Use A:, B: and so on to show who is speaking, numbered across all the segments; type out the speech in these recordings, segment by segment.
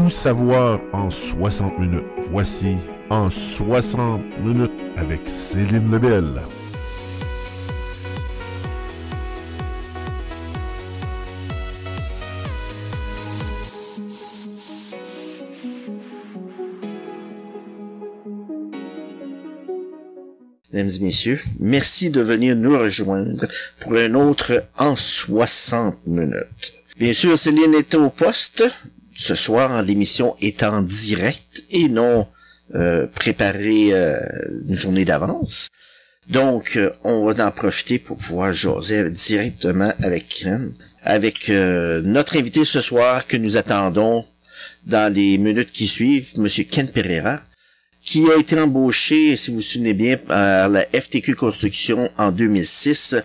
A: Tout savoir en 60 minutes. Voici En 60 minutes avec Céline Lebel.
B: Mesdames et messieurs, merci de venir nous rejoindre pour un autre En 60 minutes. Bien sûr, Céline est au poste. Ce soir, l'émission est en direct et non préparée une journée d'avance. Donc, on va en profiter pour pouvoir jaser directement avec Ken, avec notre invité ce soir que nous attendons dans les minutes qui suivent, Monsieur Ken Pereira, qui a été embauché, si vous vous souvenez bien, par la FTQ Construction en 2006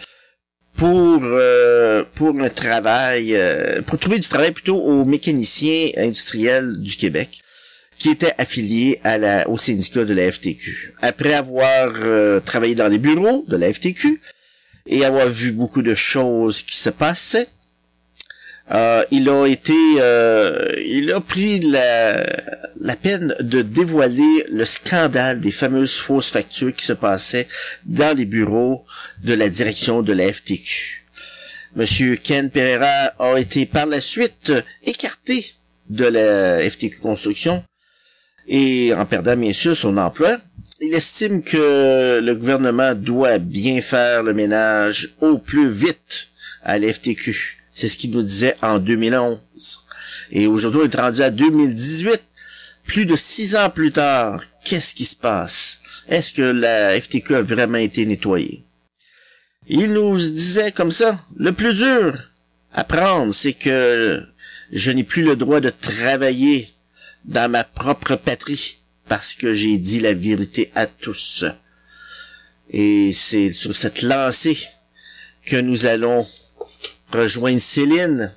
B: pour un travail, pour trouver du travail plutôt aux mécaniciens industriels du Québec, qui étaient affiliés au syndicat de la FTQ. Après avoir travaillé dans les bureaux de la FTQ et avoir vu beaucoup de choses qui se passaient, il a pris la peine de dévoiler le scandale des fameuses fausses factures qui se passaient dans les bureaux de la direction de la FTQ. Monsieur Ken Pereira a été par la suite écarté de la FTQ Construction et en perdant bien sûr son emploi. Il estime que le gouvernement doit bien faire le ménage au plus vite à la FTQ. C'est ce qu'il nous disait en 2011. Et aujourd'hui, on est rendu à 2018. Plus de 6 ans plus tard, qu'est-ce qui se passe? Est-ce que la FTQ a vraiment été nettoyée? Il nous disait comme ça, le plus dur à prendre, c'est que je n'ai plus le droit de travailler dans ma propre patrie parce que j'ai dit la vérité à tous. Et c'est sur cette lancée que nous allons rejoindre Céline.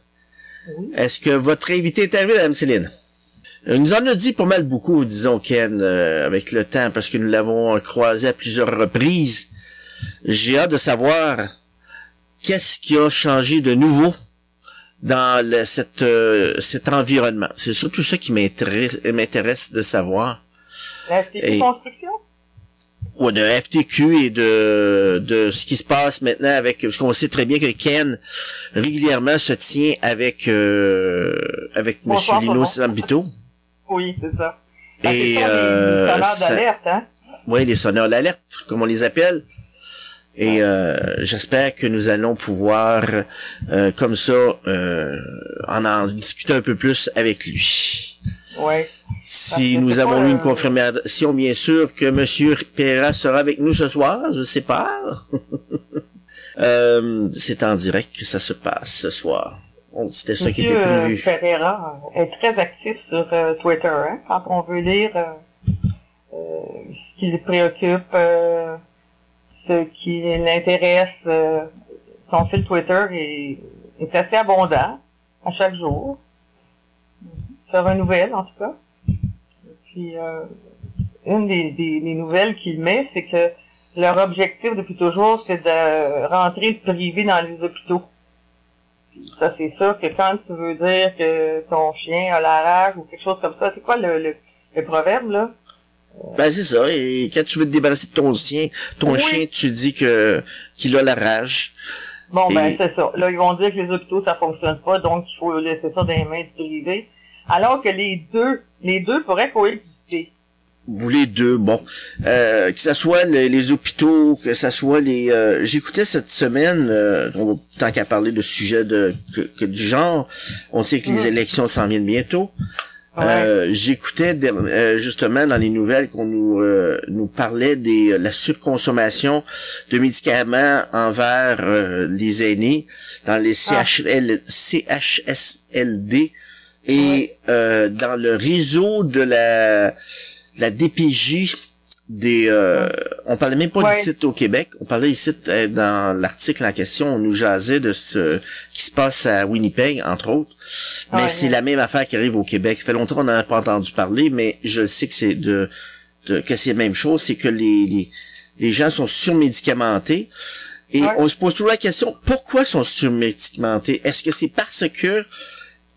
B: Oui. Est-ce que votre invité est arrivé, Mme Céline? Il nous en a dit pas mal beaucoup, disons, Ken, avec le temps, parce que nous l'avons croisé à plusieurs reprises. J'ai hâte de savoir qu'est-ce qui a changé de nouveau dans cet environnement. C'est surtout ça qui m'intéresse de savoir.
C: La FTQ Construction?
B: Ouais, de FTQ et de ce qui se passe maintenant avec, parce qu'on sait très bien que Ken régulièrement se tient avec Monsieur Lino Zambito.
C: Oui, c'est ça.
B: Et
C: les sonneurs d'alerte, hein?
B: Oui, les sonneurs d'alerte, comme on les appelle. Et j'espère que nous allons pouvoir, comme ça, en discuter un peu plus avec lui.
C: Ouais.
B: Si nous avons eu une confirmation, bien sûr, que Monsieur Pereira sera avec nous ce soir, je sais pas. C'est en direct que ça se passe ce soir. C'était ça qui était prévu.
C: Monsieur Pereira est très actif sur Twitter, hein, quand on veut lire ce qui le préoccupe, ce qui l'intéresse. Son fil Twitter est assez abondant à chaque jour. Ça renouvelle, en tout cas. Puis, une des nouvelles qu'il met, c'est que leur objectif depuis toujours, c'est de rentrer le privé dans les hôpitaux. Puis ça, c'est sûr que quand tu veux dire que ton chien a la rage ou quelque chose comme ça, c'est quoi le proverbe, là?
B: Ben, c'est ça. Et quand tu veux te débarrasser de ton chien, tu dis qu'il a la rage.
C: Bon, ben, c'est ça. Là, ils vont dire que les hôpitaux, ça fonctionne pas, donc il faut laisser ça dans les mains du privé. Alors que les deux pourraient coexister.
B: Vous les deux, bon. Que ça soit les hôpitaux, que ça soit j'écoutais cette semaine, tant qu'à parler de sujets que du genre, on sait que les élections s'en viennent bientôt. Ouais. J'écoutais justement dans les nouvelles qu'on nous parlait la surconsommation de médicaments envers les aînés dans les CHSLD. Et dans le réseau de la DPJ on parlait même pas d'ici au Québec, on parlait ici dans l'article en question, on nous jasait de ce qui se passe à Winnipeg, entre autres. Mais c'est la même affaire qui arrive au Québec. Ça fait longtemps qu'on n'en a pas entendu parler, mais je sais que c'est que c'est la même chose, c'est que les gens sont surmédicamentés. Et on se pose toujours la question, pourquoi sont surmédicamentés? Est-ce que c'est parce que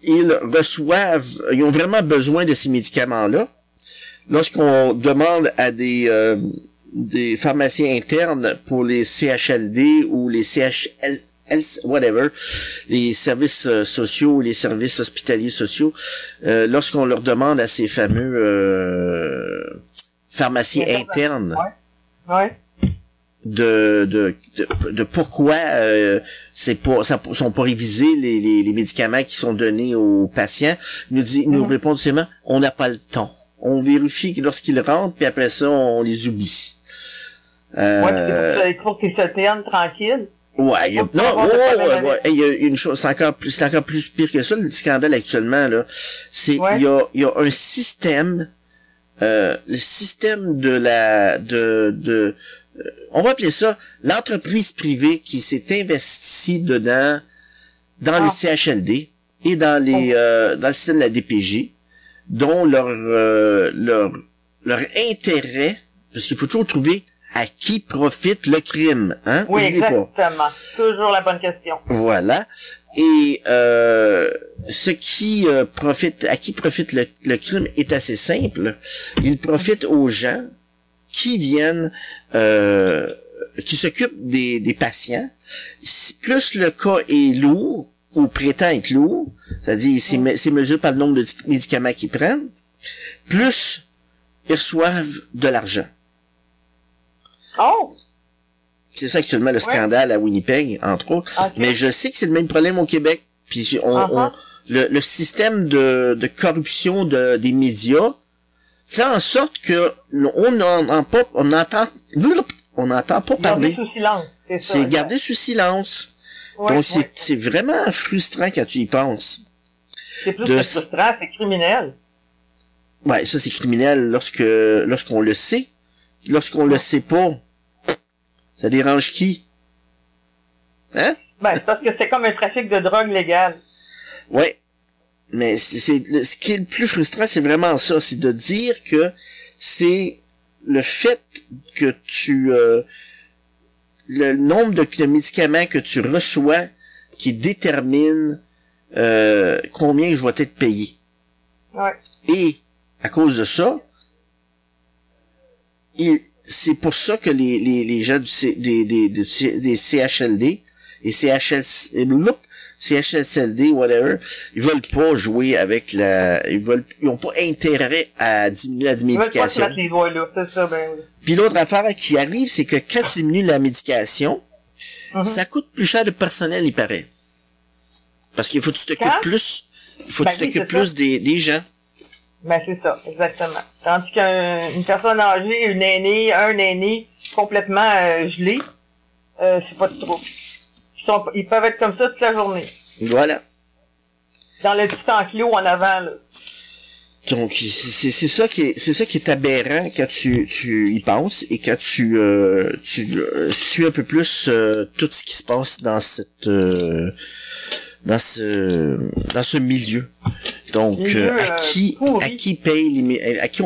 B: ils ont vraiment besoin de ces médicaments-là. Lorsqu'on demande à des pharmaciens internes pour les CHLD ou les whatever, les services sociaux, les services hospitaliers sociaux, lorsqu'on leur demande à ces fameux pharmaciens internes de pourquoi sont pas révisés les médicaments qui sont donnés aux patients, nous répondent seulement on n'a pas le temps. On vérifie lorsqu'ils rentrent, puis après ça, on les oublie.
C: Il faut qu'ils se tiennent tranquilles.
B: Ouais, il y a une chose, c'est encore plus pire que ça, le scandale actuellement, là. Il y a un système, le système on va appeler ça l'entreprise privée qui s'est investie dedans, dans les CHLD et dans le système de la DPJ, dont leur intérêt, parce qu'il faut toujours trouver à qui profite le crime, hein?
C: Oui, exactement. Toujours la bonne question.
B: Voilà. Et à qui profite le crime est assez simple. Il profite aux gens qui viennent, qui s'occupent des patients. Plus le cas est lourd, ou prétend être lourd, c'est-à-dire c'est mesuré par le nombre de médicaments qu'ils prennent, plus ils reçoivent de l'argent.
C: Oh!
B: C'est ça actuellement le scandale à Winnipeg, entre autres. Okay. Mais je sais que c'est le même problème au Québec. Puis le système de corruption des médias fait en sorte que on n'entend pas parler.
C: Gardé sous silence.
B: C'est gardé sous silence.
C: Ouais,
B: donc c'est vraiment frustrant quand tu y penses.
C: C'est plus que frustrant, c'est criminel.
B: Ouais, ça c'est criminel lorsqu'on le sait. Lorsqu'on le sait pas, ça dérange qui? Hein?
C: Ben, c'est parce que c'est comme un trafic de drogue légal.
B: Ouais. Mais ce qui est le plus frustrant, c'est vraiment ça. C'est de dire que c'est le fait que le nombre de médicaments que tu reçois qui détermine combien je vais être payé.
C: Ouais.
B: Et, à cause de ça, c'est pour ça que les gens des CHLD et CHSLD, whatever, ils veulent pas jouer avec ils ont pas intérêt à diminuer la médication.
C: Ils veulent pas se mettre les doigts là, c'est ça, ben oui.
B: Puis l'autre affaire qui arrive, c'est que quand tu diminues la médication, ça coûte plus cher de personnel, il paraît. Parce qu'il faut que tu t'occupes plus, des gens.
C: Ben, c'est ça, exactement. Tandis qu'une personne âgée, un aîné complètement gelé, c'est pas de trop. Ils peuvent être comme ça toute la journée.
B: Voilà.
C: Dans le petit enclos en avant, là.
B: Donc, c'est ça qui est aberrant quand tu y penses et quand tu suis un peu plus tout ce qui se passe dans ce milieu. Donc, à qui on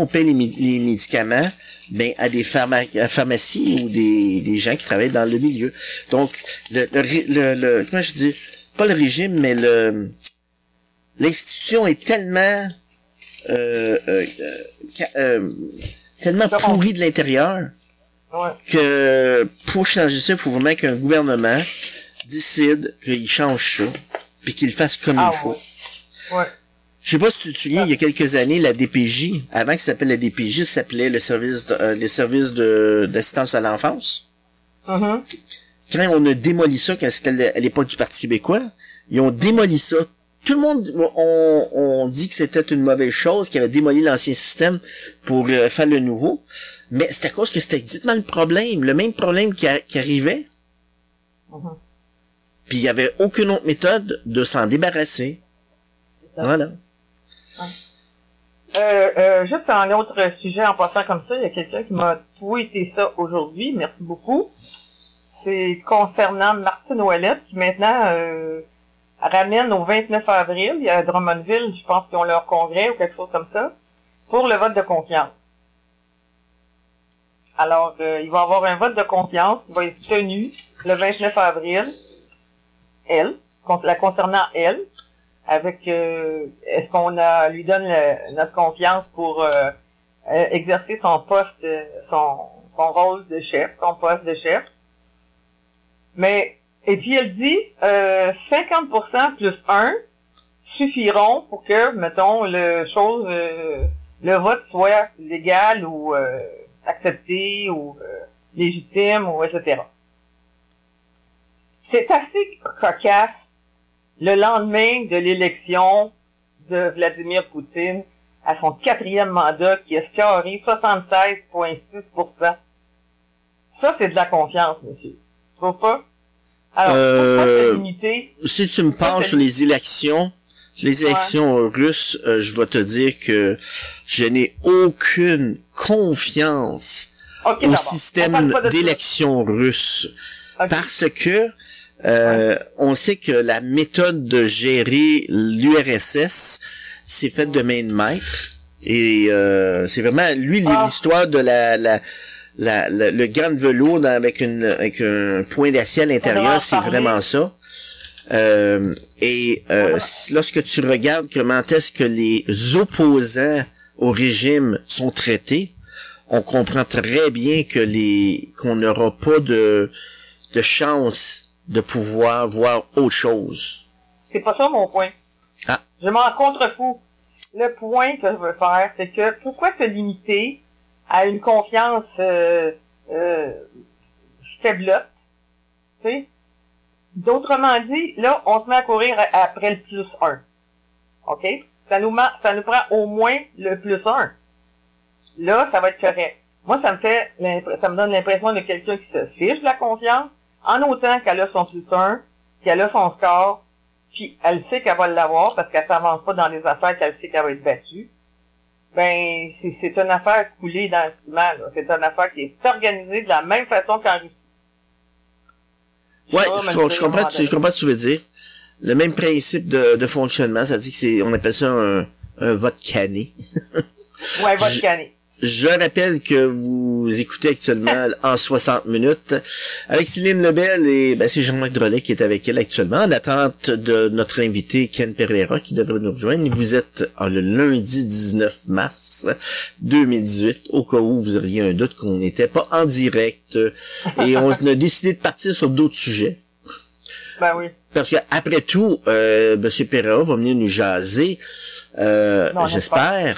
B: paye les médicaments? Ben, à des pharmacies ou des gens qui travaillent dans le milieu. Donc, comment je dis? Pas le régime, mais l'institution est tellement, tellement pourrie de l'intérieur.
C: Ouais.
B: Que pour changer ça, il faut vraiment qu'un gouvernement décide qu'il change ça, puis qu'il le fasse comme il faut.
C: Ouais.
B: Je sais pas si tu te souviens, il y a quelques années, la DPJ, avant que ça s'appelle la DPJ, ça s'appelait le service d'assistance à l'enfance.
C: Mm-hmm.
B: Quand on a démoli ça, quand c'était à l'époque du Parti québécois, ils ont démoli ça. Tout le monde, on dit que c'était une mauvaise chose, qu'ils avaient démoli l'ancien système pour faire le nouveau. Mais c'est à cause que c'était exactement le même problème qui arrivait.
C: Mm-hmm.
B: Puis il y avait aucune autre méthode de s'en débarrasser. Voilà.
C: Juste un autre sujet en passant comme ça, il y a quelqu'un qui m'a tweeté ça aujourd'hui, merci beaucoup. C'est concernant Martine Ouellette qui maintenant ramène au 29 avril, il y a à Drummondville, je pense qu'ils ont leur congrès ou quelque chose comme ça, pour le vote de confiance. Alors, il va y avoir un vote de confiance qui va être tenu le 29 avril, la concernant elle, avec est-ce qu'on lui donne notre confiance pour exercer son poste, son rôle de chef, son poste de chef. Mais, et puis elle dit 50% plus 1 suffiront pour que, mettons, le vote soit légal ou accepté ou légitime ou etc. C'est assez cocasse le lendemain de l'élection de Vladimir Poutine à son 4e mandat qui a scoré 76,6%. Ça, c'est de la confiance, monsieur. Tu trouves pas? Alors, pourquoi c'est limité?
B: Si tu me parles sur les élections russes, je dois te dire que je n'ai aucune confiance au système d'élection russe. Okay. Parce que on sait que la méthode de gérer l'URSS s'est faite de main de maître. Et c'est vraiment lui l'histoire de le grand velours avec un point d'acier à l'intérieur, c'est vraiment ça. Lorsque tu regardes comment est-ce que les opposants au régime sont traités, on comprend très bien qu'on n'aura pas de chance de pouvoir voir autre chose.
C: C'est pas ça mon point.
B: Ah.
C: Je m'en contrefous. Le point que je veux faire, c'est que pourquoi se limiter à une confiance faiblotte, tu sais? D'autrement dit, là, on se met à courir après le plus 1. OK? Ça nous prend au moins le plus 1. Là, ça va être correct. Moi, ça me donne l'impression de quelqu'un qui se fiche de la confiance, en autant qu'elle a son plus 1, qu'elle a son score, puis elle sait qu'elle va l'avoir parce qu'elle s'avance pas dans les affaires qu'elle sait qu'elle va être battue. Ben, c'est une affaire coulée dans le ciment, là. C'est une affaire qui est organisée de la même façon qu'en Russie.
B: Ouais, je comprends ce que tu veux dire. Le même principe de fonctionnement, ça dit que on appelle ça un vote canné.
C: Ouais, vote canné.
B: Je rappelle que vous écoutez actuellement en 60 minutes avec Céline Lebel et c'est Jean-Marc Drolet qui est avec elle actuellement en attente de notre invité Ken Pereira qui devrait nous rejoindre. Vous êtes le lundi 19 mars 2018 au cas où vous auriez un doute qu'on n'était pas en direct et on a décidé de partir sur d'autres sujets.
C: Ben oui.
B: Parce que après tout, Monsieur Pereira va venir nous jaser, j'espère,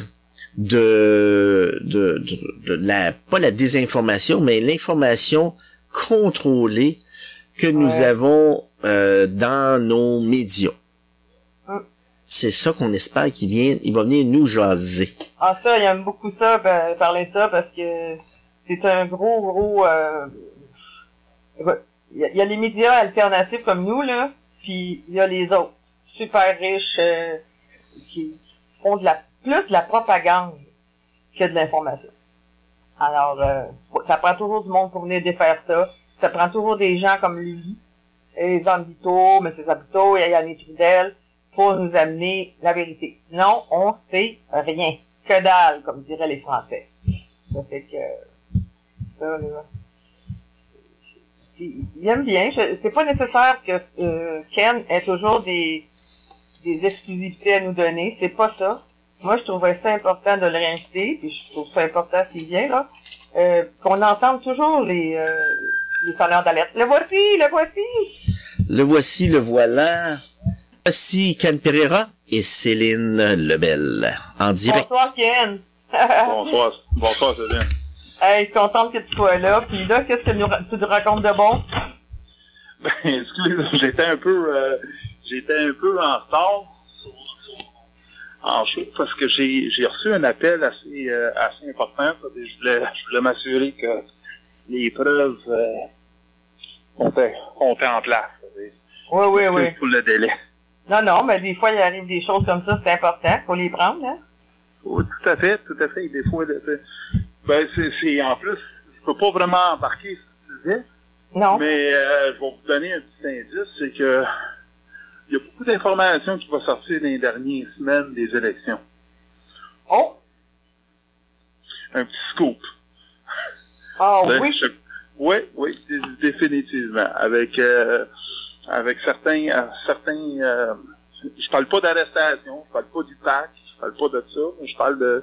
B: pas la désinformation, mais l'information contrôlée que nous avons dans nos médias. C'est ça qu'on espère il va venir nous jaser.
C: Ah ça, il aime beaucoup ça, parler de ça, parce que c'est un gros il y a les médias alternatifs comme nous, là, puis il y a les autres, super riches, qui font plus de la propagande que de l'information. Alors, ça prend toujours du monde pour venir défaire ça. Ça prend toujours des gens comme lui, et Zambito, M. Zabito et Yannick Trudel, pour nous amener la vérité. Sinon, on sait rien. Que dalle, comme diraient les Français. Ça fait que, ça, là, il aime bien. C'est pas nécessaire que Ken ait toujours des exclusivités à nous donner. C'est pas ça. Moi, je trouvais ça important de le réinviter, puis je trouve ça important s'il vient, là, qu'on entende toujours les sonneurs d'alerte. Le voici, le voilà. Voici Ken Pereira et Céline Lebel, en direct. Bonsoir, Ken.
D: Bonsoir, Céline.
C: Hey, je suis contente que tu sois là. Puis là, qu'est-ce que tu nous racontes de bon?
D: Ben, excuse, j'étais un peu en retard en show parce que j'ai reçu un appel assez important. Je voulais m'assurer que les preuves comptaient en place.
C: Oui.
D: Pour le délai.
C: Non, mais des fois, il arrive des choses comme ça, c'est important. Faut les prendre, hein?
D: Oui, tout à fait. Des fois, c'est en plus, je peux pas vraiment embarquer ce que tu disais.
C: Non.
D: Mais je vais vous donner un petit indice, c'est que il y a beaucoup d'informations qui vont sortir dans les dernières semaines des élections.
C: Oh!
D: Un petit scoop.
C: Ah oui?
D: Oui, définitivement. Avec certains je parle pas d'arrestation, je parle pas du PAC, je parle pas de ça, mais je parle de,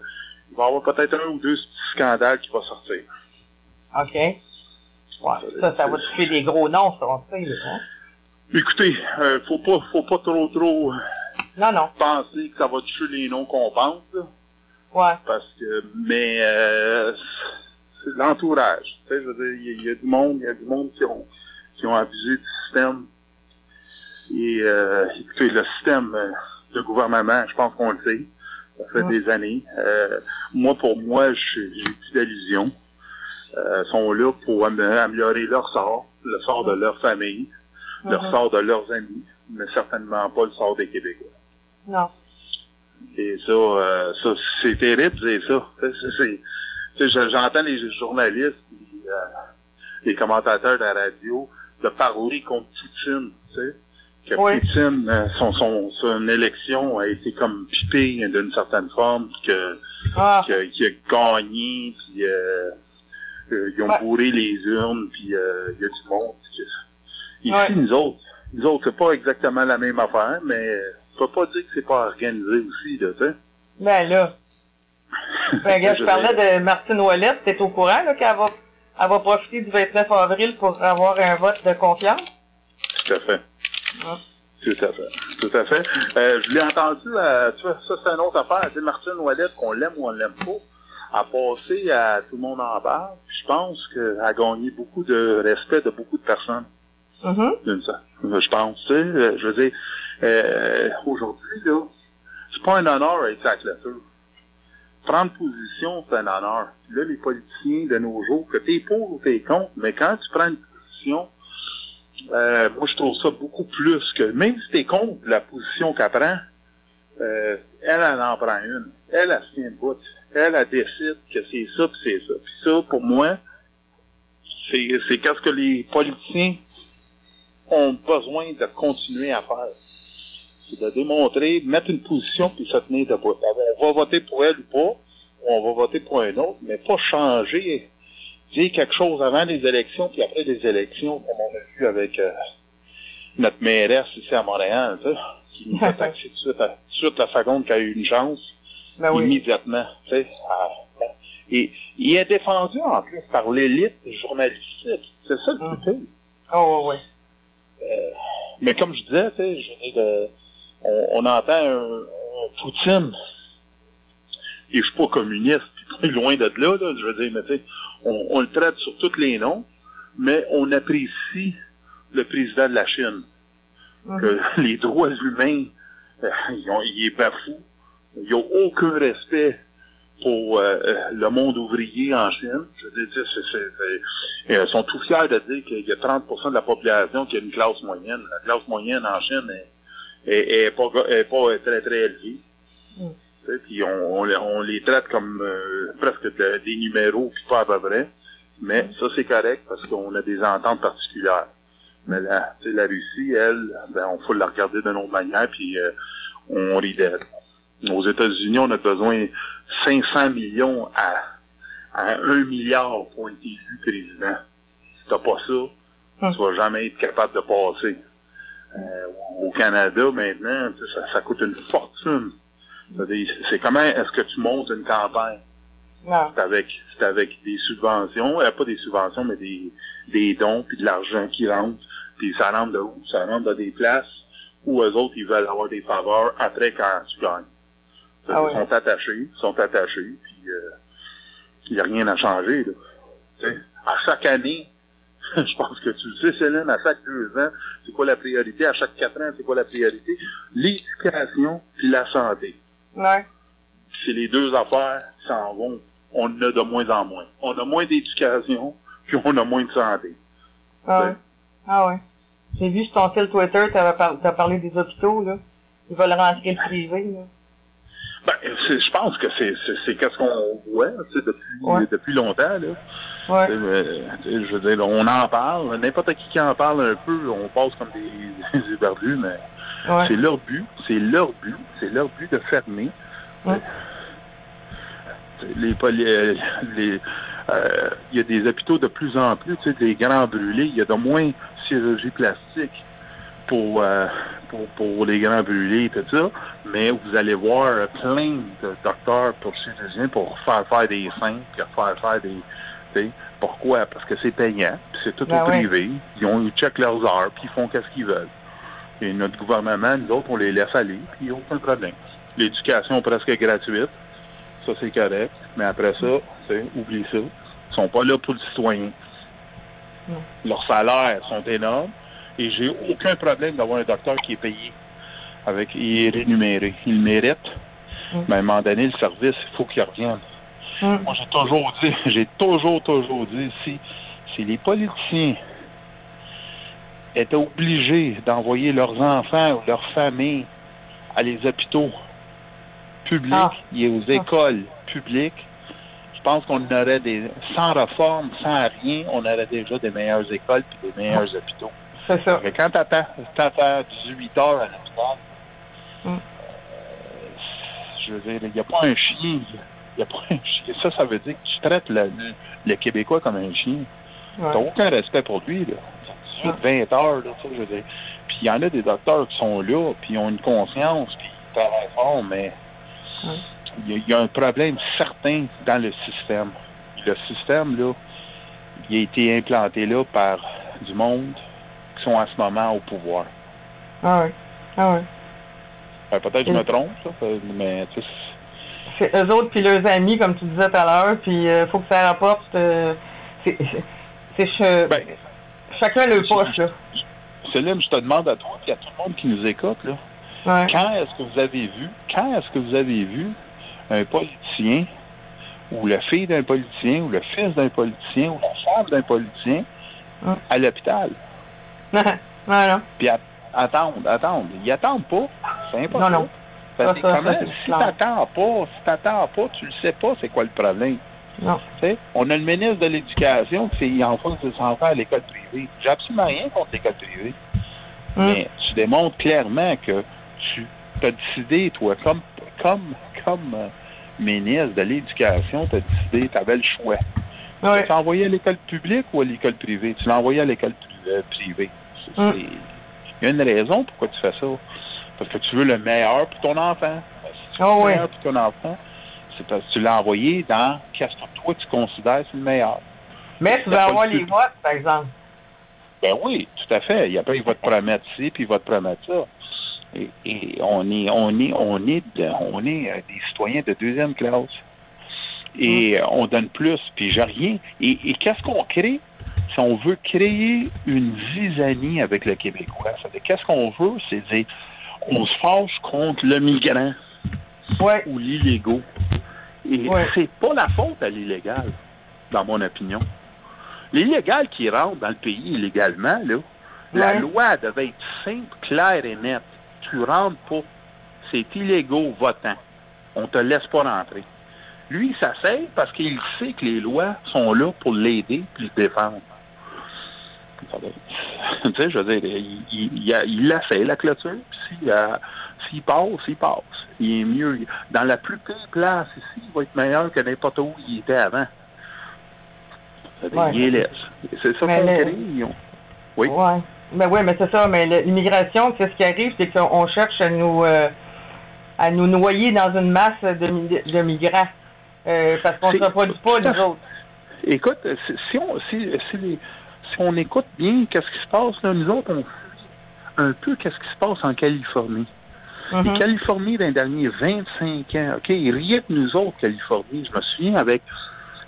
D: il va y avoir peut-être un ou deux petits scandales qui vont sortir.
C: OK. Ouais, ça va tuer des gros noms, ça, on sait, là, hein?
D: Écoutez, faut pas trop
C: Non.
D: penser que ça va tuer les noms qu'on pense, là.
C: Ouais.
D: Parce que, mais, c'est l'entourage. Tu sais, je veux dire, il y a du monde qui ont abusé du système. Et, écoutez, le système de gouvernement, je pense qu'on le sait. Ça fait des années. Pour moi, j'ai plus d'illusions. Sont là pour améliorer leur sort, le sort de leur famille, leur sort de leurs amis, mais certainement pas le sort des Québécois.
C: Non.
D: Et ça, c'est terrible, c'est ça. J'entends les journalistes, les commentateurs de la radio, de parler contre Poutine, tu sais. Que Poutine, son élection a été comme pipée d'une certaine forme, qu'il a gagné, puis ils ont bourré les urnes, puis il y a du monde. Ici, nous autres, c'est pas exactement la même affaire, mais faut pas dire que c'est pas organisé aussi, là, tu sais.
C: Ben là. Je parlais de Martine Ouellette, t'es au courant, là, qu'elle va profiter du 29 avril pour avoir un vote de confiance?
D: Tout à fait. Tout à fait. Je l'ai entendu, ça c'est une autre affaire. C'est Martine Ouellette, qu'on l'aime ou on l'aime pas, a passé à Tout le monde en parle. Je pense qu'elle a gagné beaucoup de respect de beaucoup de personnes. Je pense, tu sais, je veux dire, aujourd'hui, là, c'est pas un honneur à être à la clôture. Prendre position, c'est un honneur. Là, les politiciens de nos jours, que t'es pour ou t'es contre, mais quand tu prends une position, moi, je trouve ça beaucoup plus que, même si t'es contre la position qu'elle prend, elle en prend une. Elle se tient debout. Elle décide que c'est ça, puis c'est ça. Puis ça, pour moi, c'est qu'est-ce que les politiciens ont besoin de continuer à faire. C'est de démontrer, mettre une position, puis se tenir debout. On va voter pour elle ou pas, ou on va voter pour un autre, mais pas changer, dire quelque chose avant les élections, puis après les élections, comme on a vu avec notre mairesse ici à Montréal, tu sais, qui nous a taxé tout de suite la seconde qu'elle a eu une chance, immédiatement, tu sais. Et il est défendu, en plus, par l'élite journalistique. C'est ça le plus pire.
C: Oh, oui.
D: Mais comme je disais, tu sais, je veux dire, on entend un Poutine, et je suis pas communiste, puis loin de là, je veux dire, mais tu sais, on le traite sur tous les noms, mais on apprécie le président de la Chine. Que les droits humains, il est bafou. Il n'y a aucun respect pour le monde ouvrier en Chine. Je veux dire, ils sont tout fiers de dire qu'il y a 30% de la population qui a une classe moyenne. La classe moyenne en Chine est pas très, très élevée. Puis on les traite comme presque des numéros, puis pas à peu près. Mais ça, c'est correct parce qu'on a des ententes particulières. Mais la Russie, elle, on faut la regarder d'une autre manière, puis on rit d'elle. Aux États-Unis, on a besoin de 500 millions à 1 milliard pour être élu président. Si t'as pas ça, tu vas jamais être capable de passer. Au Canada, maintenant, ça coûte une fortune. C'est comment est-ce que tu montes une campagne?
C: Non.
D: C'est avec des subventions, pas des subventions, mais des dons, puis de l'argent qui rentre. Puis ça rentre de où? Ça rentre de des places où eux autres, ils veulent avoir des faveurs après quand tu gagnes. Ils sont attachés, puis il n'y a rien à changer. Là. T'sais, à chaque année, je pense que tu le sais, Céline, à chaque 2 ans, c'est quoi la priorité? À chaque 4 ans, c'est quoi la priorité? L'éducation puis la santé.
C: Ouais.
D: C'est les deux affaires qui s'en vont. On en a de moins en moins. On a moins d'éducation, puis on a moins de santé.
C: Ah ouais. J'ai vu sur ton fil Twitter, t'as parlé des hôpitaux, là. Ils veulent rentrer le privé, là.
D: Je pense que c'est qu'est-ce qu'on voit, tu sais, depuis longtemps, là.
C: Ouais.
D: Je veux dire, on en parle, n'importe qui en parle un peu, on passe comme des éberdus, mais c'est leur but de fermer. Ouais. Il y a des hôpitaux de plus en plus, tu sais, des grands brûlés, il y a de moins de chirurgie plastique. pour les grands brûlés et tout ça, mais vous allez voir plein de docteurs pour chirurgiens pour faire des seins, puis faire des... T'sais, pourquoi? Parce que c'est payant, puis c'est tout au privé. Ils checkent leurs heures, puis ils font qu'est-ce qu'ils veulent. Et notre gouvernement, nous autres, on les laisse aller, puis il n'y a aucun problème. L'éducation presque gratuite, ça c'est correct, mais après ça, oublie ça. Ils sont pas là pour le citoyen. Leurs salaires sont énormes, et j'ai aucun problème d'avoir un docteur qui est payé. Il est rémunéré. Il le mérite, mais à un moment donné, le service, il faut qu'il revienne. Moi, j'ai toujours dit, si les politiciens étaient obligés d'envoyer leurs enfants ou leurs familles à les hôpitaux publics et aux écoles publiques, je pense qu'on aurait sans réforme, sans rien, on aurait déjà des meilleures écoles et des meilleurs hôpitaux.
C: C'est ça.
D: Mais quand t'attends 18 heures à l'hôpital, je veux dire, il n'y a pas un chien. Il n'y a pas un chien. Ça veut dire que tu traites le Québécois comme un chien. Tu n'as aucun respect pour lui, là. 18, 20 heures, là, ça, je veux dire. Puis il y en a des docteurs qui sont là, puis ils ont une conscience, puis ils travaillent fort, mais il y a un problème certain dans le système. Le système, là, il a été implanté là par du monde qui sont en ce moment au pouvoir. Peut-être que je me trompe, ça, mais tu sais,
C: c'est eux autres puis leurs amis, comme tu disais tout à l'heure, puis il faut que ça rapporte. Chacun le poche, là.
D: Céline, je te demande à toi et à tout le monde qui nous écoute, là. Quand est-ce que vous avez vu un politicien, ou la fille d'un politicien, ou le fils d'un politicien, ou la femme d'un politicien à l'hôpital?
C: Non.
D: Puis attendre. Ils attendent pas. C'est impossible.
C: Non.
D: Si t'attends pas, tu le sais pas c'est quoi le problème.
C: Non.
D: T'sais, on a le ministre de l'Éducation qui envoie ses enfants à l'école privée. J'ai absolument rien contre l'école privée. Mais tu démontres clairement que tu as décidé, toi, comme ministre de l'Éducation, tu as décidé, tu avais le choix. Tu l'as envoyé à l'école publique ou à l'école privée? Tu l'as envoyé à l'école privée. Il y a une raison pourquoi tu fais ça. Parce que tu veux le meilleur pour ton enfant. Si tu veux le meilleur pour ton enfant, c'est parce que tu l'as envoyé dans qu'est-ce que toi tu considères c'est le meilleur.
C: Mais tu vas avoir les votes, par exemple.
D: Ben oui, tout à fait. Il va te promettre ci, puis il va te promettre ça. Et on est des citoyens de deuxième classe. Et on donne plus, puis j'ai rien. Et qu'est-ce qu'on crée? Si on veut créer une zizanie avec le Québécois, c'est-à-dire qu'est-ce qu'on veut, c'est dire on se fâche contre le migrant ou l'illégaux. Et c'est pas la faute à l'illégal, dans mon opinion. L'illégal qui rentre dans le pays illégalement, là, la loi devait être simple, claire et nette. Tu rentres pas. C'est illégaux votant. On te laisse pas rentrer. Lui, ça sert parce qu'il sait que les lois sont là pour l'aider et le défendre. Tu sais, je veux dire, il l'a fait, la clôture, puis s'il passe, il passe. Il est mieux. Dans la plus pire place ici, il va être meilleur que n'importe où il était avant. Il est laisse. C'est ça qu'on crée. Oui.
C: Mais c'est ça. Mais l'immigration, c'est ce qui arrive, c'est qu'on cherche à nous noyer dans une masse de migrants. Parce qu'on ne se reproduit pas, nous autres.
D: Écoute, si on écoute bien qu'est-ce qui se passe, là, nous autres, on fait un peu qu'est-ce qui se passe en Californie. En Californie, dans les derniers 25 ans, OK, ils riaient de nous autres, Californie. Je me souviens avec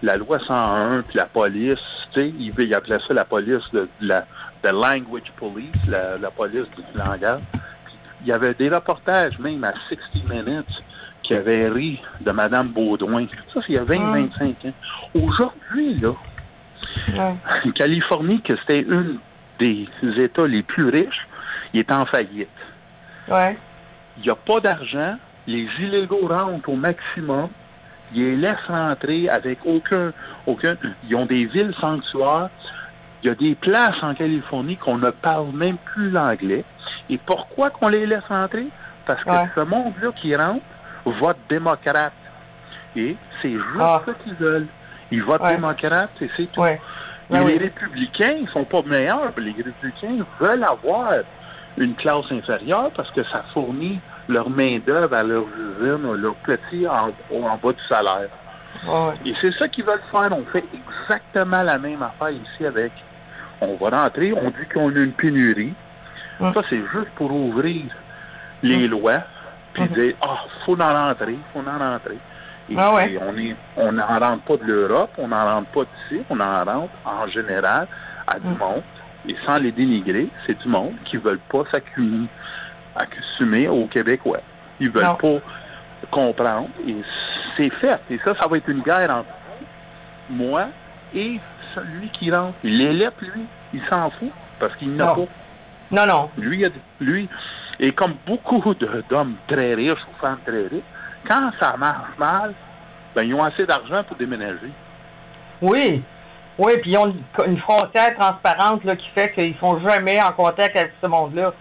D: la loi 101, puis la police, tu sais, ils appelaient ça la police de language police, la police du langage. Puis, il y avait des reportages, même à 60 Minutes, qui avaient ri de Mme Baudouin. Ça, c'est il y a 20-25 ans. Aujourd'hui, là, en Californie, que c'était un des États les plus riches, il est en faillite. Il n'y a pas d'argent. Les illégaux rentrent au maximum. Ils les laissent rentrer avec aucun... Ils ont des villes sanctuaires. Il y a des places en Californie qu'on ne parle même plus l'anglais. Et pourquoi qu'on les laisse rentrer? Parce que ce monde-là qui rentre vote démocrate. Et c'est juste ça qu'ils veulent. Ils votent démocrate et c'est tout. Les républicains, ils sont pas meilleurs. Les républicains veulent avoir une classe inférieure parce que ça fournit leur main-d'œuvre à leurs usines, leurs petits en bas du salaire.
C: Ouais.
D: Et c'est ça qu'ils veulent faire. On fait exactement la même affaire ici avec. On va rentrer, on dit qu'on a une pénurie. Ça, c'est juste pour ouvrir les lois, puis dire, faut en rentrer. Et on n'en rentre pas de l'Europe, on n'en rentre pas d'ici, on en rentre en général à du monde. Et sans les dénigrer, c'est du monde qui ne veulent pas s'accumer aux Québécois. Ils veulent pas comprendre. Et c'est fait. Et ça va être une guerre entre moi et celui qui rentre. L'élève, lui, il s'en fout parce qu'il n'a pas.
C: Non.
D: Lui, et comme beaucoup d'hommes très riches ou femmes très riches, quand ça marche mal, ben ils ont assez d'argent pour déménager.
C: Oui, puis ils ont une frontière transparente là, qui fait qu'ils ne sont jamais en contact avec ce monde-là.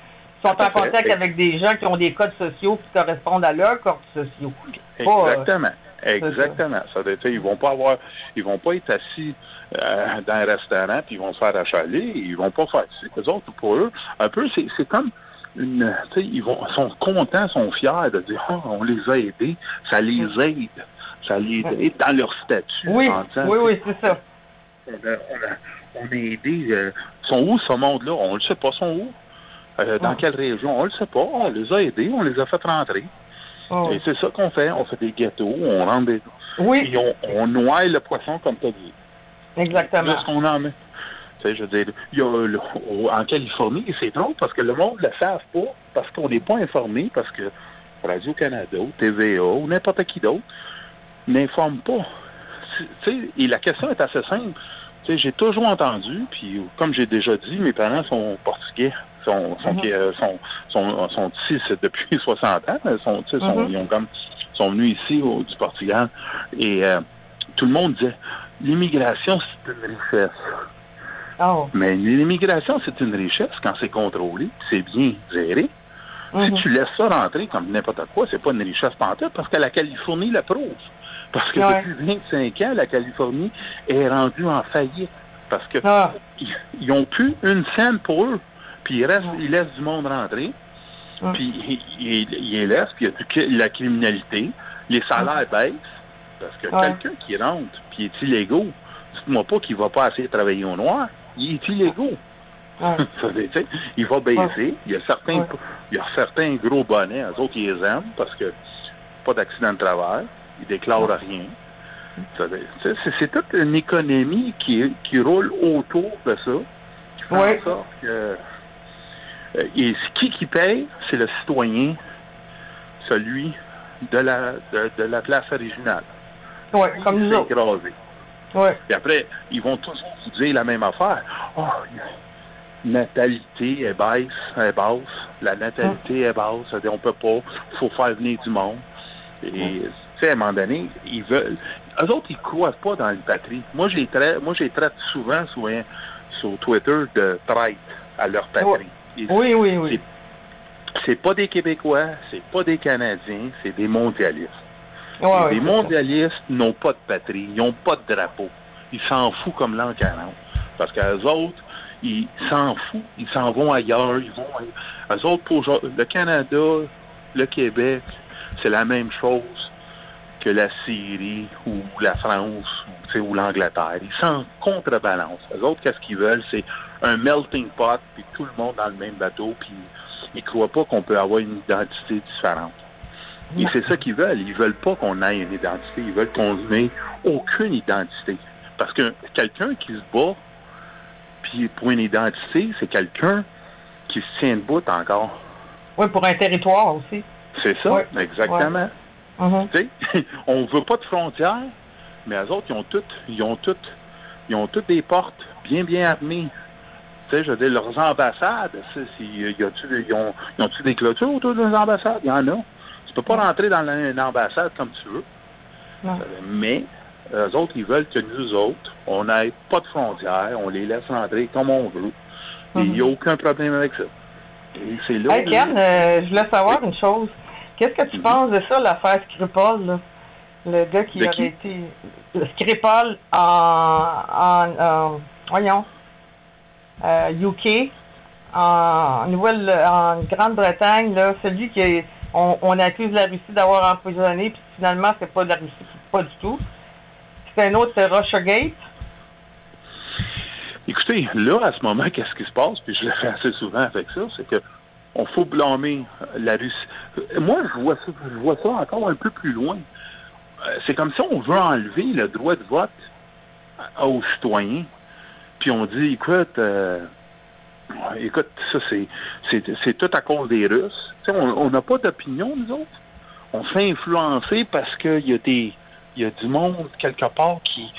C: Ils sont en contact avec des gens qui ont des codes sociaux qui correspondent à leurs codes sociaux.
D: Exactement. Exactement. Ça doit être, ils vont pas être assis dans un restaurant puis ils vont se faire achaler. Ils vont pas faire ça. Les autres, pour eux, un peu, c'est comme ils sont contents, sont fiers de dire on les a aidés, ça les aide. Ça les aide dans leur statut.
C: Oui, c'est ça.
D: On a aidé. Sont où ce monde-là? On le sait pas, sont où? Dans quelle région? On le sait pas. On les a aidés, on les a fait rentrer. Et c'est ça qu'on fait. On fait des gâteaux, on rentre des...
C: Oui.
D: Et on noie le poisson, comme tu as dit.
C: Exactement.
D: Qu'est-ce qu'on en met? Tu sais, je veux dire, il y a en Californie, c'est drôle parce que le monde ne le savent pas, parce qu'on n'est pas informé, parce que Radio-Canada, ou TVA, ou n'importe qui d'autre n'informe pas. Tu sais, et la question est assez simple. Tu sais, j'ai toujours entendu, puis comme j'ai déjà dit, mes parents sont portugais. Sont ici depuis 60 ans. Ils sont venus ici du Portugal. Et tout le monde disait, l'immigration, c'est une richesse. Mais l'immigration, c'est une richesse quand c'est contrôlé, c'est bien géré. Si tu laisses ça rentrer comme n'importe quoi, c'est pas une richesse pantoute parce que la Californie le prouve. Parce que depuis 25 ans, la Californie est rendue en faillite. Parce que ils n'ont plus une scène pour eux. Puis ils laissent du monde rentrer. Puis ils les laissent. Puis il y a la criminalité. Les salaires baissent. Parce que quelqu'un qui rentre puis est illégaux, dites-moi pas qu'il va pas assez travailler au noir. Il est illégaux. Il va baisser. Il y a certains gros bonnets, eux autres, ils les aiment parce que pas d'accident de travail. Ils déclarent rien. C'est toute une économie qui roule autour de ça. Qui fait en sorte que... Et qui paye, c'est le citoyen, celui de la classe originale.
C: Oui, comme nous autres.
D: Écrasé. Et après, ils vont tous dire la même affaire. Natalité est basse. La natalité est basse. C'est-à-dire, on peut pas. Il faut faire venir du monde. Et, tu sais, à un moment donné, ils veulent... Eux autres, ils croient pas dans une patrie. Moi, je les traite souvent sur Twitter de traite à leur patrie.
C: Oui.
D: C'est pas des Québécois, c'est pas des Canadiens, c'est des mondialistes. Les mondialistes n'ont pas de patrie, ils n'ont pas de drapeau. Ils s'en foutent comme l'an 40. Parce qu'eux autres, ils s'en foutent, ils s'en vont ailleurs. Eux autres, pour le Canada, le Québec, c'est la même chose que la Syrie ou la France ou l'Angleterre. Ils s'en contrebalancent. Eux autres, qu'est-ce qu'ils veulent? C'est un melting pot, puis tout le monde dans le même bateau, puis ils croient pas qu'on peut avoir une identité différente. Et c'est ça qu'ils veulent. Ils veulent pas qu'on ait une identité. Ils veulent qu'on n'ait aucune identité. Parce que quelqu'un qui se bat, puis pour une identité, c'est quelqu'un qui se tient debout encore.
C: Oui, pour un territoire aussi.
D: C'est ça, exactement. Tu sais, on veut pas de frontières, mais eux autres, ils ont toutes des portes bien armées. Tu sais, je veux dire, leurs ambassades, ils ont-tu des clôtures autour de leurs ambassades? Il y en a. Tu peux pas rentrer dans une ambassade comme tu veux. Mais eux autres, ils veulent que nous autres, on n'ait pas de frontières, on les laisse rentrer comme on veut. Et il n'y a aucun problème avec ça. Et c'est là...
C: Hey, Ken, je voulais savoir une chose. Qu'est-ce que tu penses de ça, l'affaire Skripal, là? Le gars qui aurait été... Skripal voyons... UK, en Grande-Bretagne, là, celui qui on accuse la Russie d'avoir empoisonné, puis finalement, c'est pas de la Russie, pas du tout. C'est un autre, c'est Russiagate.
D: Écoutez, là, à ce moment, qu'est-ce qui se passe? Puis je le fais assez souvent avec ça, c'est que on faut blâmer la Russie. Moi, je vois ça encore un peu plus loin. C'est comme si on veut enlever le droit de vote aux citoyens. Puis on dit, écoute, ça c'est tout à cause des Russes. T'sais, on n'a pas d'opinion, nous autres. On se fait influencer parce qu'il y a du monde quelque part qui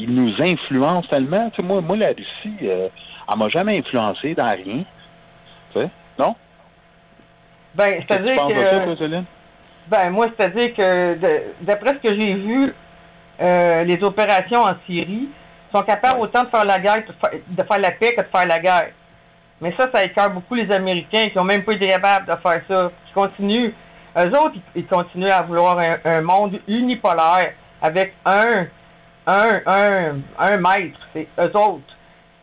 D: nous influence tellement. T'sais, moi, la Russie, elle m'a jamais influencé dans rien. T'sais, non?
C: Ben, c'est-à-dire que...
D: Ça, toi, Céline?
C: Ben, moi, c'est-à-dire que, d'après ce que j'ai vu, les opérations en Syrie sont capables autant de faire la guerre, de faire la paix que de faire la guerre. Mais ça écœure beaucoup les Américains qui n'ont même pas été capables de faire ça. Ils continuent. Eux autres, ils continuent à vouloir un monde unipolaire avec un maître. C'est eux autres.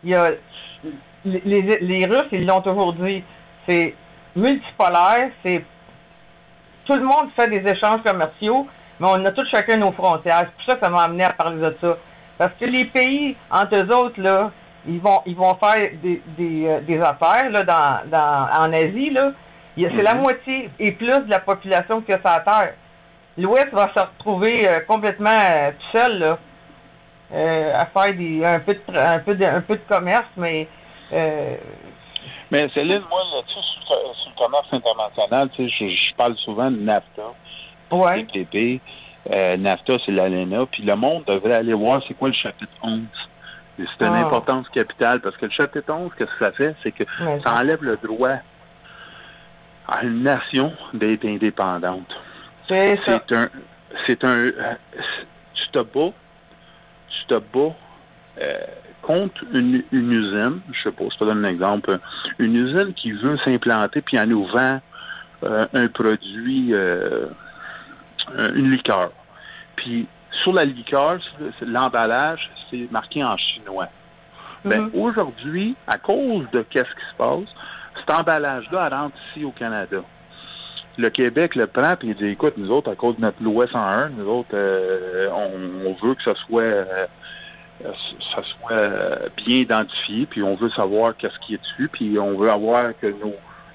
C: Il y a, les Russes, ils l'ont toujours dit. C'est multipolaire, c'est tout le monde fait des échanges commerciaux, mais on a tous chacun nos frontières. C'est pour ça que ça m'a amené à parler de ça. Parce que les pays, entre eux autres, là, ils vont faire des affaires là, en Asie. Là. C'est la moitié et plus de la population que ça à terre. L'Ouest va se retrouver complètement tout seul là, à faire un peu de commerce, mais...
D: Mais Céline, moi, là-dessus, sur le commerce international, tu sais, je parle souvent de NAFTA,
C: ouais.
D: TPP, NAFTA, c'est l'ALENA, puis le monde devrait aller voir c'est quoi le chapitre 11. C'est une importance capitale, parce que le chapitre 11, qu'est-ce que ça fait? C'est que ça enlève le droit à une nation d'être indépendante. Tu te bats contre une usine, je sais pas, je te donne un exemple, une usine qui veut s'implanter puis elle nous vend un produit, une liqueur. Puis sur la liqueur, l'emballage, c'est marqué en chinois. Ben, aujourd'hui, à cause de qu'est-ce qui se passe, cet emballage-là rentre ici au Canada. Le Québec le prend et il dit, écoute, nous autres, à cause de notre loi 101, nous autres, on veut que ça soit bien identifié, puis on veut savoir qu'est-ce qui est dessus, puis on veut avoir que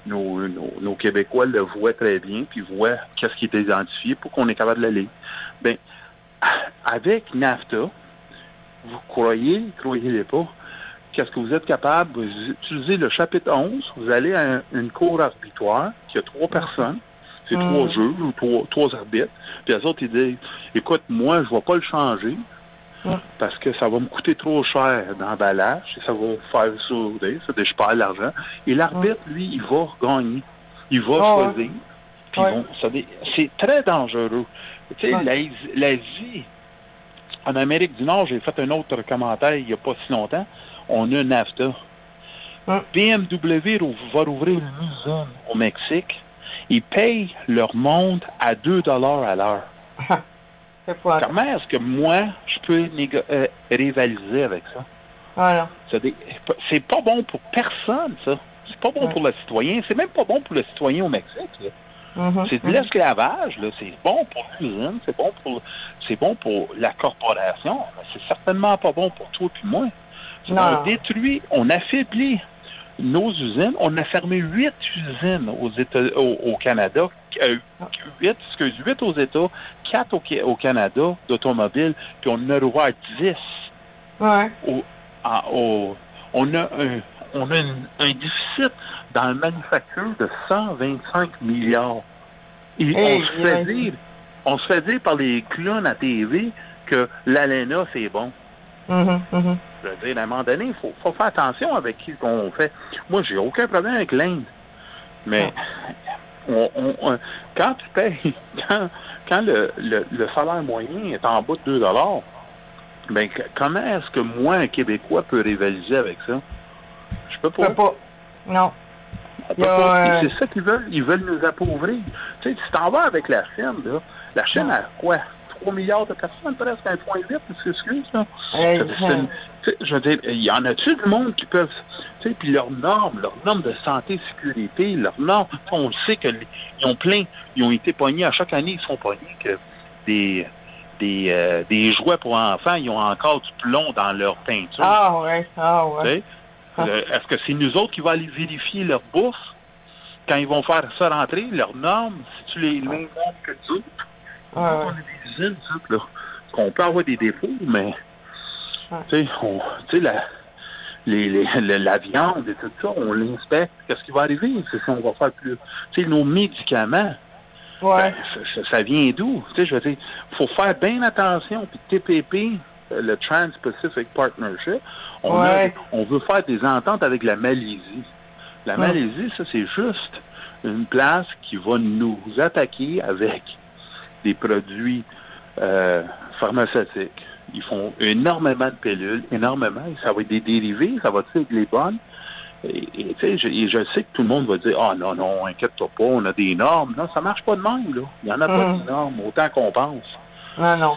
D: nos Québécois le voient très bien, puis voient qu'est-ce qui est identifié pour qu'on est capable de le lire. Ben, avec NAFTA, vous croyez-les pas, qu'est-ce que vous êtes capable, vous utilisez le chapitre 11, vous allez à une cour arbitraire, qui a 3 personnes, c'est 3 juges ou 3 arbitres, puis les autres, ils disent, écoute, moi, je ne vais pas le changer, parce que ça va me coûter trop cher d'emballage, et ça va faire souder, je perds l'argent. Et l'arbitre, lui, il va gagner. Il va choisir. Puis c'est très dangereux. Tu sais, l'Asie, en Amérique du Nord, j'ai fait un autre commentaire il n'y a pas si longtemps, on a NAFTA. BMW va rouvrir une usine au Mexique. Ils payent leur monde à 2 $ à l'heure. Comment est-ce que moi, je peux rivaliser avec ça?
C: Voilà.
D: C'est pas bon pour personne, ça. C'est pas bon pour le citoyen. C'est même pas bon pour le citoyen au Mexique. C'est de l'esclavage. C'est bon pour l'usine. C'est bon pour la corporation. Mais c'est certainement pas bon pour toi et moi. On détruit, on affaiblit nos usines. On a fermé 8 usines au Canada. 8 aux États, 4 au Canada d'automobiles, puis on en a rouvert 10.
C: Ouais.
D: On a un déficit dans la manufacture de 125 milliards. Et on se fait dire par les clowns à TV que l'ALENA, c'est bon. Je veux dire, à un moment donné, il faut faire attention avec qui on fait. Moi, j'ai aucun problème avec l'Inde. Mais quand tu payes, quand le salaire moyen est en bas de 2 $, ben, comment est-ce que moi, un Québécois, peut rivaliser avec ça? Je peux pas.
C: Non.
D: C'est ça qu'ils veulent. Ils veulent nous appauvrir. Tu sais, si t'en vas avec la Chine, là, la Chine a quoi? 3 milliards de personnes, presque 1,8, excuse, là. Je veux dire, il y en a-tu du monde qui peuvent Tu sais, puis leurs normes de santé, sécurité, leurs normes, on le sait qu'ils ont été pognés, à chaque année, ils sont pognés que des jouets pour enfants, ils ont encore du plomb dans leur peinture.
C: Ah ouais.
D: Est-ce que c'est nous autres qui va aller vérifier leur bourse quand ils vont faire ça rentrer, leurs normes, si tu les mêmes normes que nous autres? On a des usines, là, qu'on peut avoir des défauts, mais tu sais, la viande et tout ça, on l'inspecte. Qu'est-ce qui va arriver? C'est si on va faire plus. Tu sais, nos médicaments, ça vient d'où? Tu sais, je veux dire, faut faire bien attention. Puis TPP, le Trans-Pacific Partnership, on veut faire des ententes avec la Malaisie. La Malaisie, ça, c'est juste une place qui va nous attaquer avec des produits pharmaceutiques. Ils font énormément de pilules, énormément. Ça va être des dérivés, ça va être les bonnes. Et tu sais, je sais que tout le monde va dire « Ah non, inquiète-toi pas, on a des normes. » Non, ça marche pas de même, là. Il n'y en a pas de normes, autant qu'on pense.
C: Non.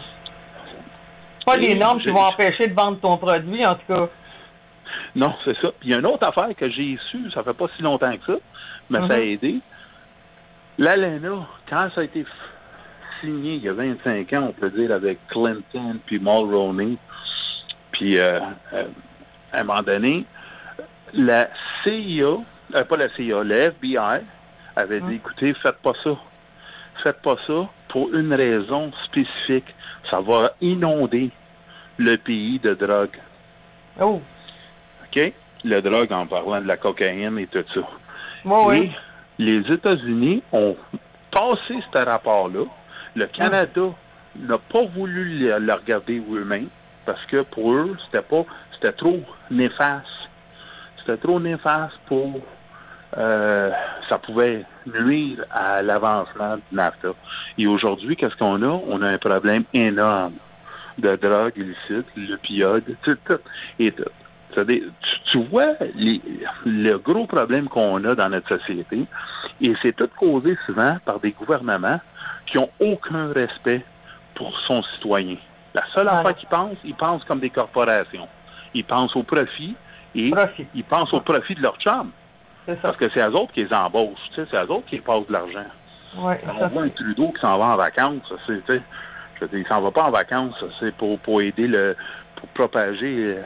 C: Pas des normes qui vont empêcher de vendre ton produit, en tout cas.
D: Non, c'est ça. Puis il y a une autre affaire que j'ai su, ça fait pas si longtemps que ça, mais ça a aidé. L'ALENA, quand ça a été signé il y a 25 ans, on peut dire, avec Clinton puis Mulroney, puis à un moment donné, la CIA, pas la CIA, le FBI avait dit, écoutez, faites pas ça pour une raison spécifique. Ça va inonder le pays de drogue.
C: Oh.
D: OK? Le drogue en parlant de la cocaïne et tout ça.
C: Oui.
D: Les États-Unis ont passé ce rapport-là. Le Canada n'a pas voulu le regarder eux-mêmes parce que pour eux, c'était trop néfaste. C'était trop néfaste pour... ça pouvait nuire à l'avancement du NAFTA. Et aujourd'hui, qu'est-ce qu'on a? On a un problème énorme de drogue illicite, l'opioïde, tout. Tu vois le gros problème qu'on a dans notre société, et c'est tout causé souvent par des gouvernements qui n'ont aucun respect pour son citoyen. La seule affaire qu'ils pensent comme des corporations. Ils pensent au profit et ils pensent au profit de leur chum. Parce que c'est eux autres qui les embauchent, tu sais, c'est eux autres qui passent de l'argent.
C: Ouais,
D: on voit un Trudeau qui s'en va en vacances, je veux dire, il s'en va pas en vacances, c'est pour aider pour propager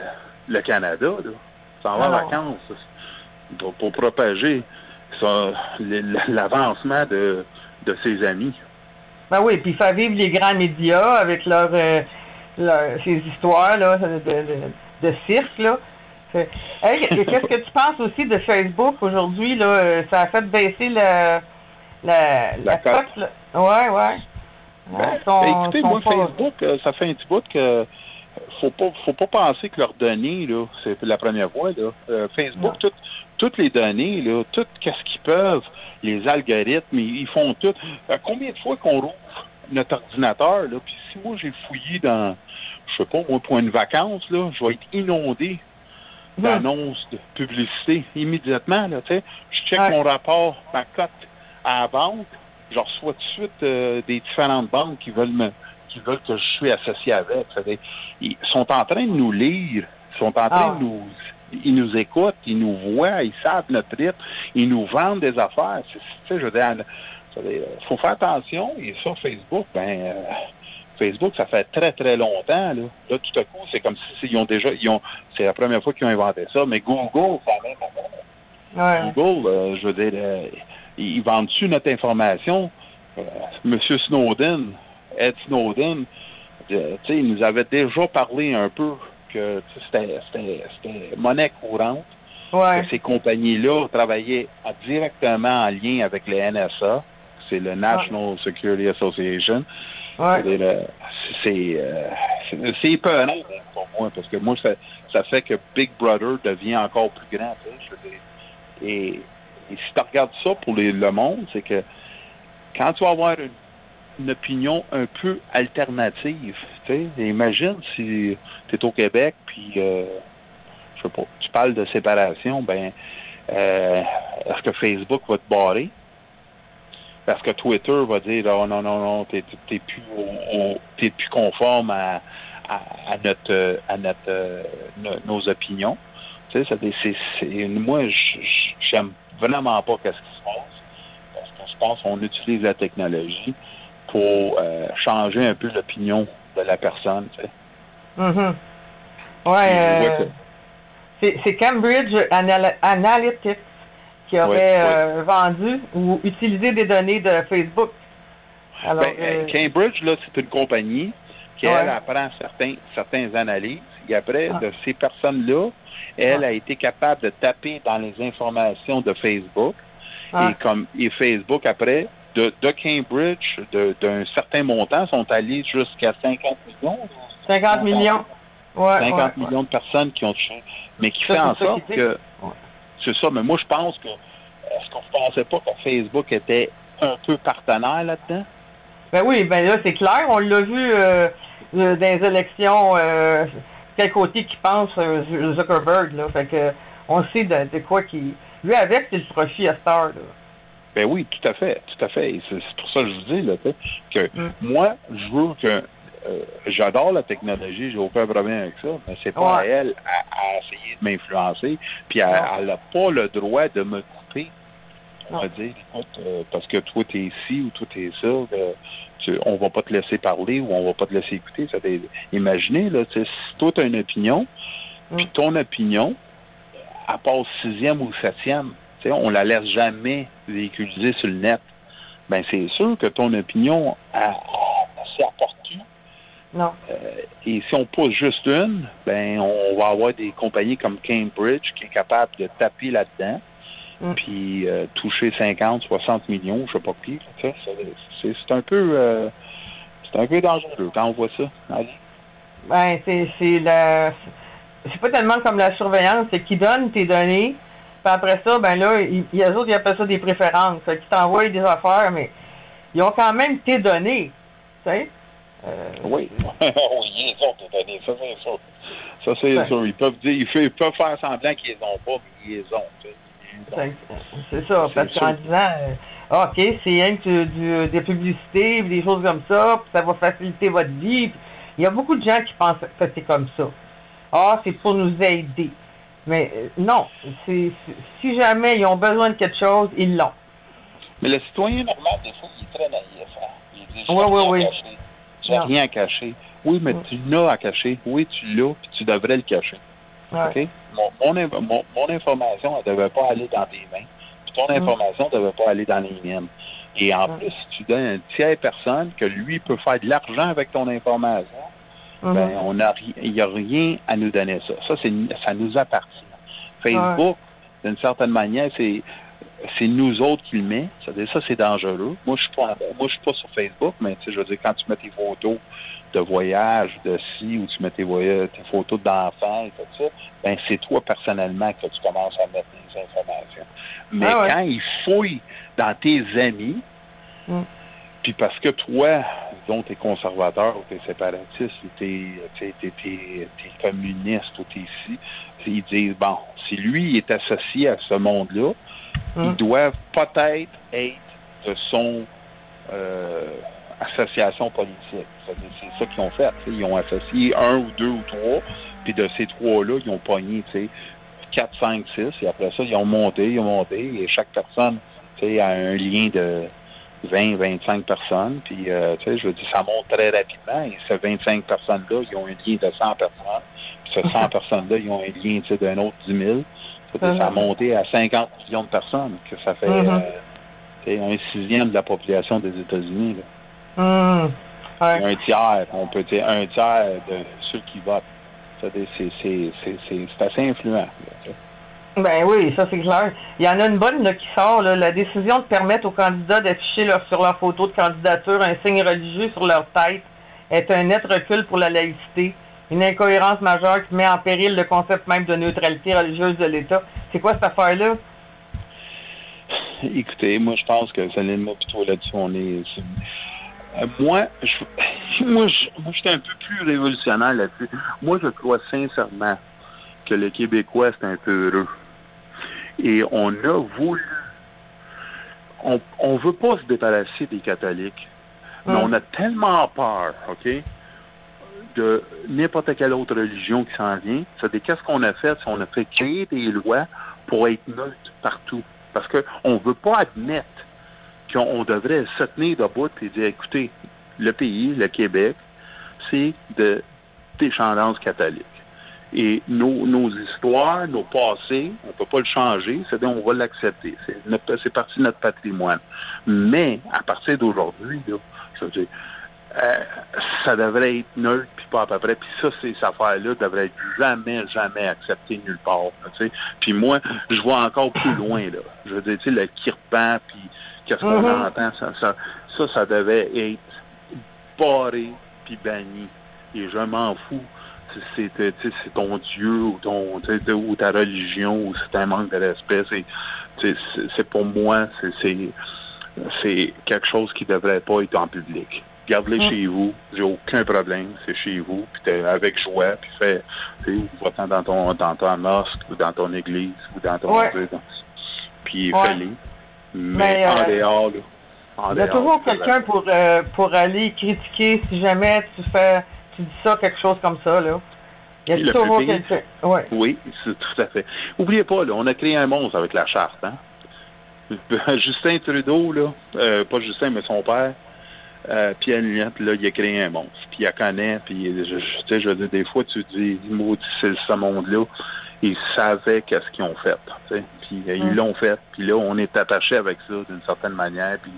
D: le Canada, là. Il s'en va en vacances pour propager l'avancement de ses amis.
C: Ben oui, puis faire vivre les grands médias avec ces histoires là, de cirque, là. Hey, qu'est-ce que tu penses aussi de Facebook aujourd'hui, là? Ça a fait baisser la cote, là. Ouais.
D: Écoutez, moi, Facebook, ça fait un petit bout que faut pas penser que leurs données, là, c'est la première fois, là. Facebook, toutes les données, là, tout qu'est-ce qu'ils peuvent, les algorithmes, ils font tout. Combien de fois qu'on rouvre notre ordinateur, là, puis si moi j'ai fouillé dans, je sais pas, moi, pour une vacance, là, je vais être inondé d'annonces de publicité immédiatement, là, tu sais. Je check mon rapport, ma cote à la banque, je reçois tout de suite des différentes banques qui veulent que je sois associé avec. Ils sont en train de nous lire, ils sont en train de ils nous écoutent, ils nous voient, ils savent notre rythme, ils nous vendent des affaires. Tu sais, je veux dire, faut faire attention. Et sur Facebook, Facebook, ça fait très, très longtemps, là. Là, tout à coup, c'est comme si c'est la première fois qu'ils ont inventé ça, mais Google, ça même. Google, je veux dire, ils vendent-tu notre information? Monsieur Snowden, Ed Snowden, il nous avait déjà parlé un peu que c'était monnaie courante. Que ces compagnies-là travaillaient directement en lien avec le NSA, c'est le National Security Association. C'est épeurant pour moi, parce que moi, ça fait que Big Brother devient encore plus grand. Je veux dire. Et si tu regardes ça pour le monde, c'est que quand tu vas avoir une opinion un peu alternative, imagine si tu es au Québec, puis je sais pas, tu parles de séparation, est-ce que Facebook va te barrer? Parce que Twitter va dire oh, non, t'es plus conforme à nos opinions. Tu sais, moi, j'aime vraiment pas ce qui se passe, parce que je pense qu'on utilise la technologie pour changer un peu l'opinion de la personne, tu sais.
C: Mm-hmm. Ouais, c'est Cambridge Analytics qui aurait vendu ou utilisé des données de Facebook.
D: Alors, Cambridge, là, c'est une compagnie qui, elle, apprend certaines analyses, et après, de ces personnes-là, elle a été capable de taper dans les informations de Facebook, et Facebook, après, de Cambridge, d'un certain montant, sont allés jusqu'à 50 millions.
C: 50 millions.
D: 50 millions de personnes qui ont touché. Mais qui fait en sorte que... C'est ça, mais moi, je pense que... Est-ce qu'on ne pensait pas que Facebook était un peu partenaire là-dedans?
C: Ben oui, ben là, c'est clair. On l'a vu dans les élections, quel côté qui pense Zuckerberg, là. Fait que on sait de quoi qu'il... Lui, avec, c'est le profit à cette heure, là.
D: Ben oui, tout à fait, tout à fait. C'est pour ça que je vous dis, là, que moi, je veux que... j'adore la technologie, j'ai aucun problème avec ça, mais c'est pas à elle à essayer de m'influencer, puis elle n'a pas le droit de me couper. On va dire, écoute, parce que toi t'es ci ou toi t'es ça, on va pas te laisser parler ou on va pas te laisser écouter. Imaginez, là, si toi t'as une opinion, puis ton opinion, elle passe 6e ou 7e, on la laisse jamais véhiculiser sur le net. Ben c'est sûr que ton opinion, elle s'y apporte plus.
C: Non.
D: Et si on pose juste une, ben on va avoir des compagnies comme Cambridge qui est capable de taper là-dedans, puis toucher 50, 60 millions, je sais pas qui. C'est un peu dangereux quand on voit ça. Allez.
C: Ben c'est pas tellement comme la surveillance, c'est qu'ils donnent tes données, puis après ça, ben là, il y a d'autres qui appellent ça des préférences, qui t'envoient des affaires, mais ils ont quand même tes données, tu sais.
D: Oui, ils ont tes données, ça c'est sûr. Ça c'est sûr. Ils peuvent dire, ils peuvent faire semblant qu'ils les ont pas, mais ils les ont.
C: C'est ça, parce qu'en disant, OK, c'est rien que des publicités, des choses comme ça, puis ça va faciliter votre vie. Il y a beaucoup de gens qui pensent que c'est comme ça. Ah, c'est pour nous aider. Mais non, si jamais ils ont besoin de quelque chose, ils l'ont.
D: Mais le citoyen normal, des fois, il est très naïf. Hein? Il dit,
C: oui.
D: Tu n'as rien à cacher. Oui, mais tu l'as à cacher. Oui, tu l'as, puis tu devrais le cacher. Okay? Mon information, elle ne devait pas aller dans tes mains. Puis ton information ne devait pas aller dans les miennes. Et en plus, si tu donnes à une tierce personne que lui peut faire de l'argent avec ton information, ben, il n'y a rien à nous donner ça. Ça nous appartient. Facebook, d'une certaine manière, c'est nous autres qui le met. Ça, c'est dangereux. Moi, je suis pas sur Facebook, mais je veux dire, quand tu mets tes photos de voyage, de ci, ou tu mets tes photos d'enfants et tout ça, ben c'est toi personnellement que tu commences à mettre des informations. Mais quand ils fouillent dans tes amis, puis parce que toi, disons, t'es conservateur ou t'es séparatiste, ou t'es communiste ou t'es ci, ils disent, bon, si lui est associé à ce monde-là, ils doivent peut-être être de son association politique. C'est ça qu'ils ont fait. Ils ont associé 1 ou 2 ou 3, puis de ces 3-là, ils ont pogné 4, 5, 6, et après ça, ils ont monté, et chaque personne a un lien de 20, 25 personnes, puis je veux dire, ça monte très rapidement, et ces 25 personnes-là, ils ont un lien de 100 personnes, puis ces 100 personnes-là, ils ont un lien d'un autre 10 000. Ça a monté à 50 millions de personnes, que ça fait 1/6 de la population des États-Unis. Un tiers, on peut dire un tiers de ceux qui votent. C'est assez influent.
C: Ben oui, ça c'est clair. Il y en a une bonne qui sort, la décision de permettre aux candidats d'afficher sur leur photo de candidature un signe religieux sur leur tête est un net recul pour la laïcité. Une incohérence majeure qui met en péril le concept même de neutralité religieuse de l'État. C'est quoi cette affaire-là?
D: Écoutez, moi je pense que Céline, moi plutôt là-dessus, on est... Moi, j'étais un peu plus révolutionnaire là-dessus. Moi, je crois sincèrement que le Québécois, c'est un peu heureux. Et on a voulu... On veut pas se débarrasser des catholiques, mais on a tellement peur, OK, de n'importe quelle autre religion qui s'en vient. C'est-à-dire, qu'est-ce qu'on a fait? On a fait créer des lois pour être neutre partout. Parce qu'on ne veut pas admettre qu'on devrait se tenir debout et dire, écoutez, le pays, le Québec, c'est de descendance catholique. Et nos histoires, nos passés, on ne peut pas le changer, c'est-à-dire on va l'accepter. C'est partie de notre patrimoine. Mais, à partir d'aujourd'hui, là, je veux dire, ça devrait être neutre, puis pas à peu près. Puis ça, ces affaires-là devraient être jamais acceptées nulle part. Tu sais. Puis moi, je vois encore plus loin, là. Je veux dire, tu sais, le kirpan, puis qu'est-ce qu'on entend, ça devait être barré, puis banni. Et je m'en fous. C'est ton Dieu ou ta religion ou c'est un manque de respect. C'est pour moi, c'est quelque chose qui devrait pas être en public. Garde-les chez vous, j'ai aucun problème, c'est chez vous, puis t'es avec joie, puis va-t'en dans ton mosque ou dans ton église ou dans ton puis fais-les. Mais en dehors, là.
C: Il y a toujours quelqu'un pour aller critiquer si jamais tu dis ça, quelque chose comme ça, là. Il y a toujours quelqu'un. Ouais. Oui,
D: c'est tout à fait. Oubliez pas, là, on a créé un monstre avec la charte, hein. Justin Trudeau, là, pas Justin, mais son père, Pierre Lunettes, là, il a créé un monstre. Puis il la connaît, puis je veux dire, des fois, tu dis, maudit, c'est ce monde-là. Ils savaient qu'est-ce qu'ils ont fait, t'sais. Puis ils l'ont fait. Puis là, on est attaché avec ça d'une certaine manière. Puis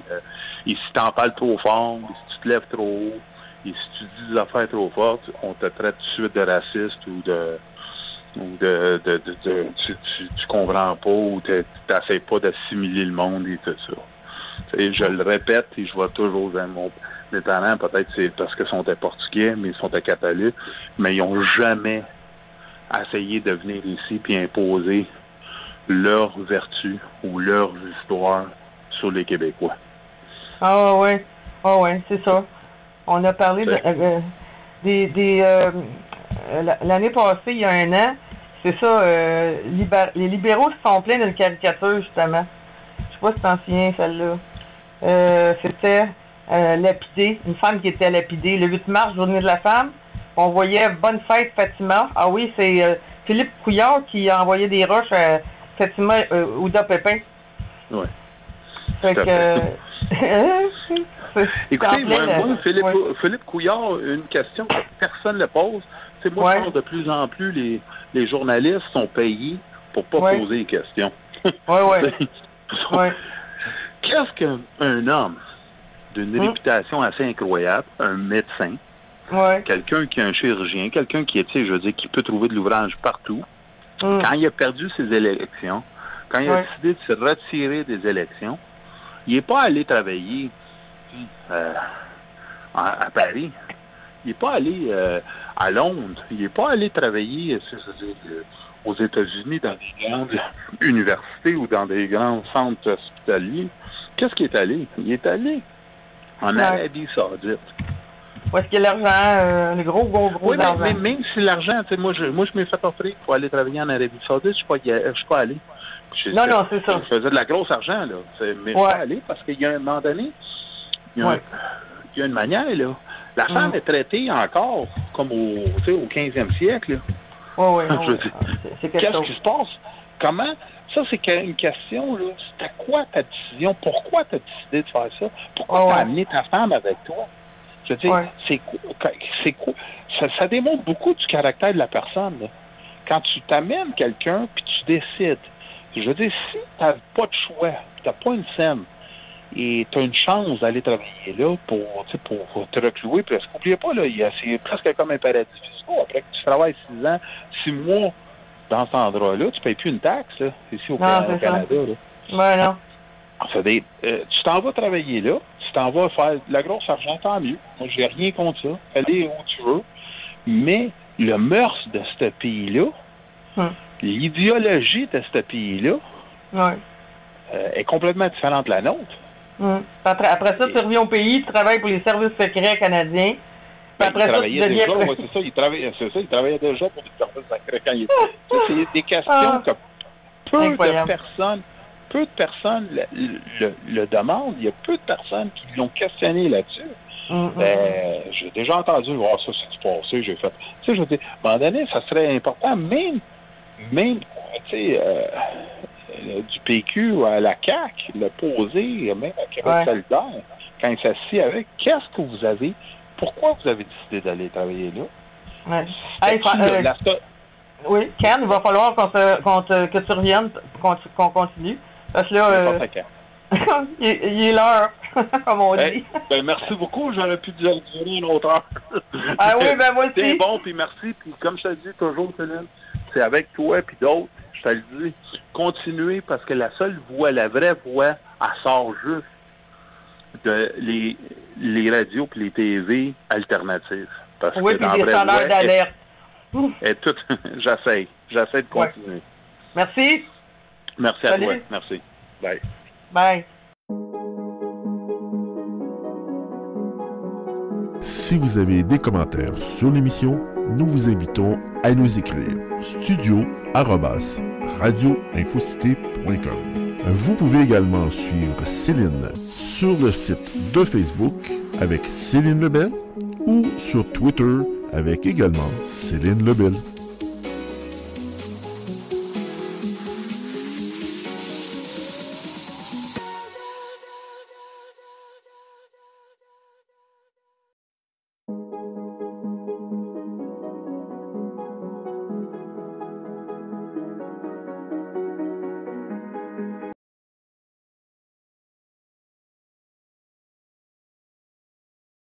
D: et si t'en parles trop fort, si tu te lèves trop haut, et si tu dis des affaires trop fortes, on te traite tout de suite de raciste ou tu comprends pas ou tu n'essaies pas d'assimiler le monde et tout ça. T'sais, je le répète et je vois toujours mes parents, peut-être c'est parce qu'ils sont des portugais, mais ils sont des catholiques, mais ils n'ont jamais essayé de venir ici puis imposer leurs vertus ou leurs histoires sur les Québécois.
C: Ah ouais, c'est ça. On a parlé l'année passée, il y a un an, c'est ça, les libéraux se sont plaints d'une caricature, justement. Je sais pas si t'en souviens, celle-là. C'était lapidée, une femme qui était lapidée. Le 8 mars, journée de la femme, on voyait Bonne fête, Fatima. Ah oui, c'est Philippe Couillard qui a envoyé des roches à Fatima Ouda Pépin.
D: Oui.
C: Fait que...
D: Écoutez, moi Philippe Couillard, une question que personne ne pose. C'est moi, je pense de plus en plus, les journalistes sont payés pour pas poser des questions. Qu'est-ce qu'un homme d'une réputation assez incroyable, un médecin, quelqu'un qui est un chirurgien, quelqu'un qui est, je veux dire, qui peut trouver de l'ouvrage partout, quand il a perdu ses élections, quand il a décidé de se retirer des élections, il n'est pas allé travailler à Paris. Il n'est pas allé à Londres. Il n'est pas allé travailler aux États-Unis dans des grandes universités ou dans des grands centres hospitaliers. Qu'est-ce qu'il est allé? Il est allé en Arabie Saoudite.
C: Où est-ce qu'il y a l'argent, le gros argent?
D: Mais même si l'argent, moi je m'ai fait offrir pour aller travailler en Arabie Saoudite, je suis pas allé.
C: Non, c'est ça.
D: Je faisais de la grosse argent, là. Mais je suis pas allé parce qu'il y a un moment donné, il y a une manière, là. La femme est traitée encore comme au 15e siècle. Qu'est-ce qui se passe? Comment? Ça, c'est une question, là. C'était quoi ta décision? Pourquoi tu as décidé de faire ça? Pourquoi tu as amené ta femme avec toi? Je veux dire, c'est quoi? Ça démontre beaucoup du caractère de la personne, là. Quand tu t'amènes quelqu'un, puis tu décides. Je veux dire, si tu n'as pas de choix, tu n'as pas une scène, et tu as une chance d'aller travailler là pour te reclouer, parce qu'oubliez pas, là, c'est presque comme un paradis fiscal. Après que tu travailles 6 mois dans cet endroit-là, tu ne payes plus une taxe, là, ici au Canada.
C: Là.
D: Tu t'en vas travailler là, tu t'en vas faire de la grosse argent, tant mieux. Moi, j'ai rien contre ça. Allez où tu veux. Mais le mœurs de ce pays-là, l'idéologie de ce pays-là est complètement différente de la nôtre.
C: Après ça, tu reviens au pays, tu travailles pour les services secrets canadiens.
D: Après ça, tu deviens... il travaillait déjà pour les services secrets quand il était. C'est des questions que peu de personnes le demandent. Il y a peu de personnes qui l'ont questionné là-dessus.
E: J'ai déjà entendu voir ça se passer, j'ai fait. Tu sais, je me dis, à un moment donné, ça serait important, même tu sais, du PQ à la CAQ, le poser, même à Québec solidaire, quand il s'assied avec, qu'est-ce que vous avez, pourquoi vous avez décidé d'aller travailler là?
C: Ouais. Oui, Ken, il va falloir que tu reviennes, qu'on continue. Parce que là, il est l'heure, comme on dit.
E: Ben, merci beaucoup, j'aurais pu durer une autre heure.
C: Ah oui, ben moi aussi.
E: C'est bon, puis merci, puis comme je te dis toujours, Céline, c'est avec toi puis d'autres, je te le dis, continuez, parce que la seule voix, la vraie voix, elle sort juste de les radios puis les TV alternatives. Parce
C: oui,
E: que
C: puis des sonneurs d'alerte.
E: J'essaie de continuer.
C: Ouais. Merci.
E: Merci à toi. Merci. Bye.
C: Bye.
A: Si vous avez des commentaires sur l'émission, nous vous invitons à nous écrire studio@radioinfocité.com. Vous pouvez également suivre Céline sur le site de Facebook avec Céline Lebel ou sur Twitter avec également Céline Lebel.